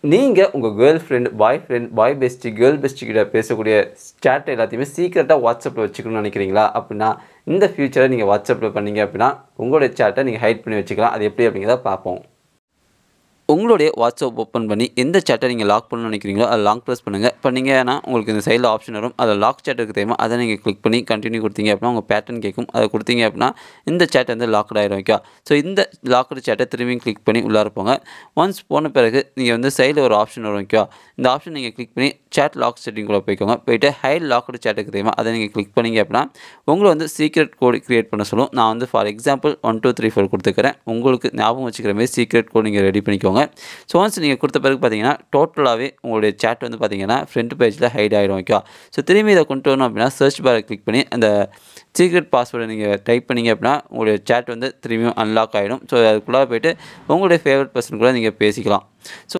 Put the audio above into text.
நீங்கள் உங்கள் girl friend, boy bestie, girl bestie கிட்ட பேசக்கூடிய சேட் எல்லாத்தையுமே சீக்கிரட்டாக வாட்ஸ்அப்பில் வச்சுக்கணும்னு நினைக்கிறீங்களா? அப்படின்னா இந்த ஃபியூச்சரை நீங்கள் வாட்ஸ்அப்பில் பண்ணீங்க அப்படின்னா உங்களுடைய சேட்டை நீங்கள் ஹைட் பண்ணி வச்சுக்கலாம். அது எப்படி அப்படிங்கிறத பார்ப்போம். உங்களுடைய வாட்ஸ்அப் ஓப்பன் பண்ணி எந்த சேட்டை நீங்கள் லாக் பண்ணணும்னு நினைக்கிறீங்களோ அதை லாக் ப்ரெஸ் பண்ணுங்கள். பண்ணீங்கன்னா உங்களுக்கு இந்த சைடில் ஆப்ஷன் வரும். அதில் லாக் சேட் இருக்குது தெரியுமா, அதை நீங்கள் கிளிக் பண்ணி கண்டினியூ கொடுத்தீங்க அப்படின்னா உங்கள் பேட்டர்ன் கேட்கும். அதை கொடுத்தீங்க அப்படின்னா இந்த சேட் வந்து லாக்ட் ஆகிடும். ஓகே, ஸோ இந்த லாக்டு சேட்டை திரும்பியும் கிளிக் பண்ணி உள்ளார போங்க. ஒன்ஸ் போன பிறகு நீங்கள் வந்து சைடில் ஒரு ஆப்ஷன் வரும். ஓகே, இந்த ஆப்ஷன் நீங்கள் கிளிக் பண்ணி சேட் லாக் செட்டிங்குள்ளே போய்க்கோங்க. போய்ட்டு ஹைட் லாக்டு சேட் இருக்குது தெரியுமா, அதை நீங்கள் கிளிக் பண்ணிங்க அப்படின்னா உங்களை வந்து சீக்ரெட் கோடு க்ரியேட் பண்ண சொல்லும். நான் வந்து ஃபார் எக்ஸாம்பிள் 1 2 3 4 கொடுத்துக்கிறேன். உங்களுக்கு ஞாபகம் வச்சுக்கிற மாதிரி சீக்ரெட் கோட் நீங்கள் ரெடி பண்ணிக்கோங்க. ஸோ ஒன்ஸ் நீங்கள் கொடுத்த பிறகு பார்த்தீங்கன்னா டோட்டலாகவே உங்களுடைய சேட் வந்து பார்த்தீங்கன்னா ஃப்ரண்ட் பேஜில் ஹைட் ஆகிடும். ஓகே, ஸோ திரும்பி இதை கொண்டு வரணும் அப்படின்னா சர்ச் பாரை கிளிக் பண்ணி அந்த சீக்ரெட் பாஸ்வேர்டை நீங்கள் டைப் பண்ணிங்க அப்படின்னா உங்களுடைய சேட் வந்து திரும்பியும் அன்லாக் ஆகிடும். ஸோ அதுக்குள்ளே போய்ட்டு உங்களுடைய ஃபேவரட் பர்சன் கூட நீங்கள் பேசிக்கலாம். ஸோ